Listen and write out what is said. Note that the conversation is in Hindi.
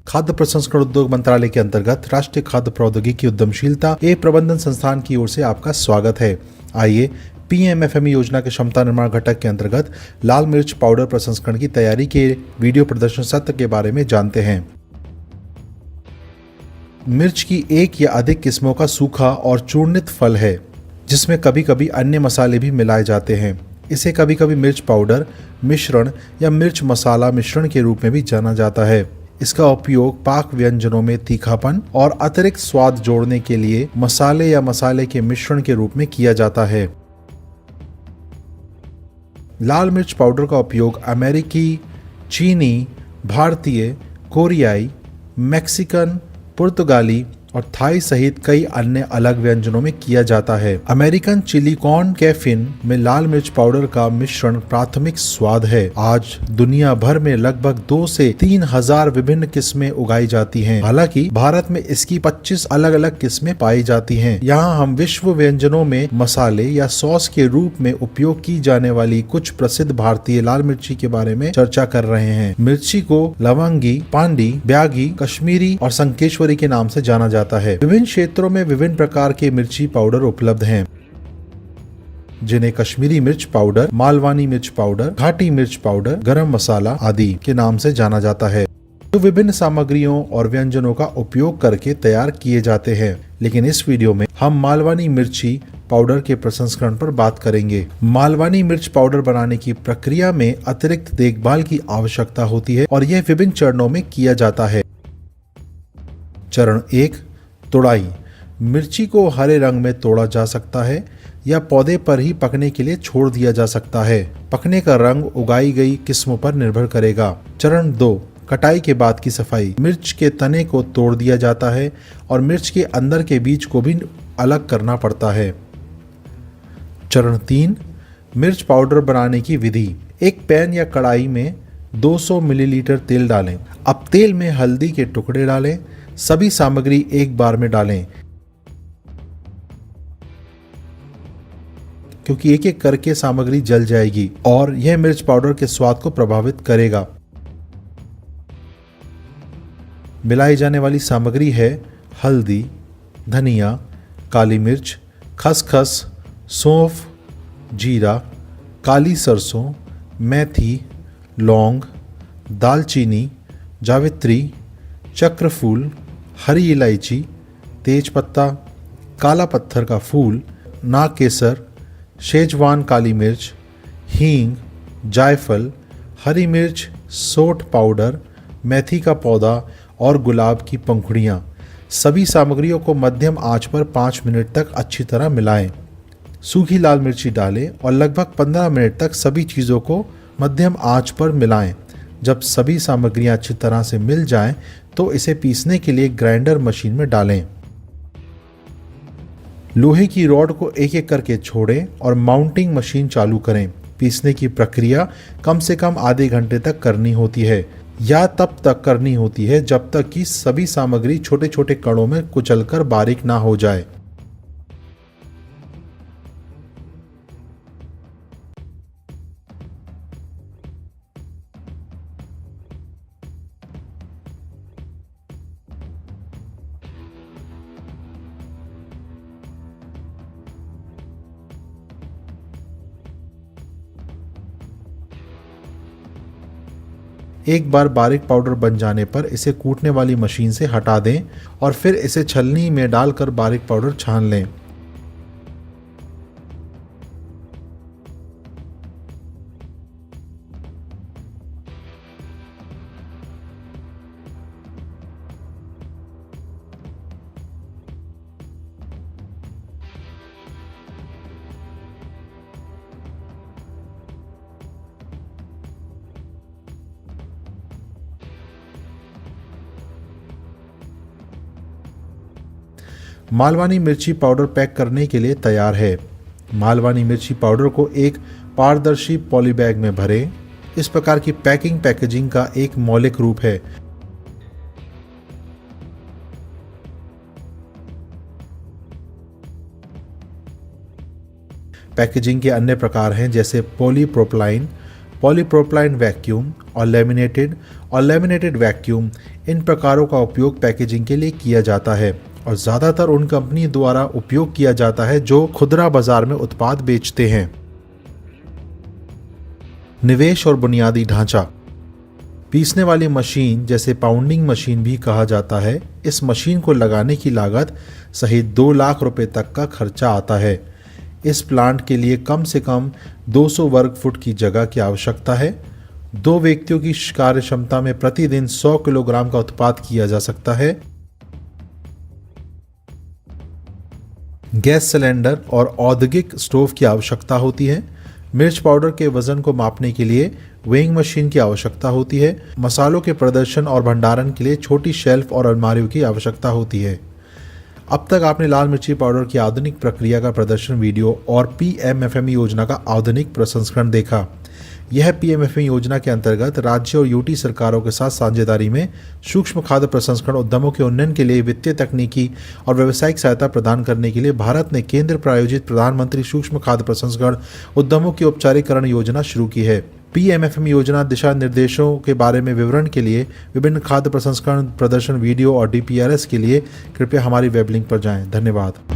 खाद्य प्रसंस्करण उद्योग मंत्रालय के अंतर्गत राष्ट्रीय खाद्य प्रौद्योगिकी उद्यमशीलता एवं प्रबंधन संस्थान की ओर से आपका स्वागत है। आइए पीएमएफएमई योजना के क्षमता निर्माण घटक के अंतर्गत लाल मिर्च पाउडर प्रसंस्करण की तैयारी के वीडियो प्रदर्शन सत्र के बारे में जानते हैं। मिर्च की एक या अधिक किस्मों का सूखा और चूर्णित फल है जिसमें कभी कभी अन्य मसाले भी मिलाए जाते हैं। इसे कभी कभी मिर्च पाउडर मिश्रण या मिर्च मसाला मिश्रण के रूप में भी जाना जाता है। इसका उपयोग पाक व्यंजनों में तीखापन और अतिरिक्त स्वाद जोड़ने के लिए मसाले या मसाले के मिश्रण के रूप में किया जाता है। लाल मिर्च पाउडर का उपयोग अमेरिकी, चीनी, भारतीय, कोरियाई, मैक्सिकन, पुर्तगाली और थाई सहित कई अन्य अलग व्यंजनों में किया जाता है। अमेरिकन चिली कॉर्न कैफिन में लाल मिर्च पाउडर का मिश्रण प्राथमिक स्वाद है। आज दुनिया भर में लगभग 2 से 3 हजार विभिन्न किस्में उगाई जाती हैं। हालांकि भारत में इसकी 25 अलग अलग किस्में पाई जाती हैं। यहाँ हम विश्व व्यंजनों में मसाले या सॉस के रूप में उपयोग की जाने वाली कुछ प्रसिद्ध भारतीय लाल मिर्ची के बारे में चर्चा कर रहे हैं। मिर्ची को लवंगी, पांडी, ब्यागी, कश्मीरी और संकेश्वरी के नाम से जाना जाता है। विभिन्न क्षेत्रों में विभिन्न प्रकार के मिर्ची पाउडर उपलब्ध हैं, जिन्हें कश्मीरी मिर्च पाउडर, मालवानी मिर्च पाउडर, घाटी मिर्च पाउडर, गरम मसाला आदि के नाम से जाना जाता है, जो विभिन्न सामग्रियों और व्यंजनों का उपयोग करके तैयार किए जाते हैं। लेकिन इस वीडियो में हम मालवानी मिर्ची पाउडर के प्रसंस्करण पर बात करेंगे। मालवानी मिर्च पाउडर बनाने की प्रक्रिया में अतिरिक्त देखभाल की आवश्यकता होती है और यह विभिन्न चरणों में किया जाता है। चरण 1, तोड़ाई। मिर्ची को हरे रंग में तोड़ा जा सकता है या पौधे पर ही पकने के लिए छोड़ दिया जा सकता है। पकने का रंग उगाई गई किस्मों पर निर्भर करेगा। चरण 2, कटाई के बाद की सफाई। मिर्च के तने को तोड़ दिया जाता है और मिर्च के अंदर के बीज को भी अलग करना पड़ता है। चरण 3, मिर्च पाउडर बनाने की विधि। एक पैन या कढ़ाई में 200 मिलीलीटर तेल डालें। अब तेल में हल्दी के टुकड़े डालें। सभी सामग्री एक बार में डालें, क्योंकि एक एक करके सामग्री जल जाएगी और यह मिर्च पाउडर के स्वाद को प्रभावित करेगा। मिलाई जाने वाली सामग्री है हल्दी, धनिया, काली मिर्च, खसखस, सौंफ, जीरा, काली सरसों, मेथी, लौंग, दालचीनी, जावित्री, चक्रफूल, हरी इलायची, तेजपत्ता, काला पत्थर का फूल, नाग केसर, शेजवान काली मिर्च, हींग, जायफल, हरी मिर्च, सोंठ पाउडर, मेथी का पौधा और गुलाब की पंखुड़ियाँ। सभी सामग्रियों को मध्यम आंच पर 5 मिनट तक अच्छी तरह मिलाएं। सूखी लाल मिर्ची डालें और लगभग 15 मिनट तक सभी चीज़ों को मध्यम आंच पर मिलाएं। जब सभी सामग्रियां अच्छी तरह से मिल जाएं, तो इसे पीसने के लिए ग्राइंडर मशीन में डालें। लोहे की रॉड को एक एक करके छोड़ें और माउंटिंग मशीन चालू करें। पीसने की प्रक्रिया कम से कम आधे घंटे तक करनी होती है या तब तक करनी होती है जब तक कि सभी सामग्री छोटे छोटे कणों में कुचलकर बारीक ना हो जाए। एक बार बारीक पाउडर बन जाने पर इसे कूटने वाली मशीन से हटा दें और फिर इसे छलनी में डालकर बारीक पाउडर छान लें। मालवानी मिर्ची पाउडर पैक करने के लिए तैयार है। मालवानी मिर्ची पाउडर को एक पारदर्शी पॉलीबैग में भरें। इस प्रकार की पैकेजिंग का एक मौलिक रूप है। पैकेजिंग के अन्य प्रकार हैं जैसे पॉलीप्रोपिलाइन, पॉलीप्रोपिलाइन वैक्यूम और लेमिनेटेड वैक्यूम, इन प्रकारों का उपयोग पैकेजिंग के लिए किया जाता है और ज़्यादातर उन कंपनी द्वारा उपयोग किया जाता है जो खुदरा बाजार में उत्पाद बेचते हैं। निवेश और बुनियादी ढांचा। पीसने वाली मशीन, जैसे पाउंडिंग मशीन भी कहा जाता है, इस मशीन को लगाने की लागत सहित 2 लाख रुपए तक का खर्चा आता है। इस प्लांट के लिए कम से कम 200 वर्ग फुट की जगह की आवश्यकता है। 2 व्यक्तियों की कार्य क्षमता में प्रतिदिन 100 किलोग्राम का उत्पाद किया जा सकता है। गैस सिलेंडर और औद्योगिक स्टोव की आवश्यकता होती है। मिर्च पाउडर के वजन को मापने के लिए वेइंग मशीन की आवश्यकता होती है। मसालों के प्रदर्शन और भंडारण के लिए छोटी शेल्फ और अलमारियों की आवश्यकता होती है। अब तक आपने लाल मिर्ची पाउडर की आधुनिक प्रक्रिया का प्रदर्शन वीडियो और पीएमएफएमई योजना का आधुनिक प्रसंस्करण देखा। यह पीएमएफएमई योजना के अंतर्गत राज्य और यूटी सरकारों के साथ साझेदारी में सूक्ष्म खाद्य प्रसंस्करण उद्यमों के उन्नयन के लिए वित्तीय, तकनीकी और व्यावसायिक सहायता प्रदान करने के लिए भारत ने केंद्र प्रायोजित प्रधानमंत्री सूक्ष्म खाद्य प्रसंस्करण उद्यमों की औपचारिकरण योजना शुरू की है। पीएमएफएमई योजना दिशा निर्देशों के बारे में विवरण के लिए विभिन्न खाद्य प्रसंस्करण प्रदर्शन वीडियो और डीपीआरएस के लिए कृपया हमारी वेब लिंक पर जाएं। धन्यवाद।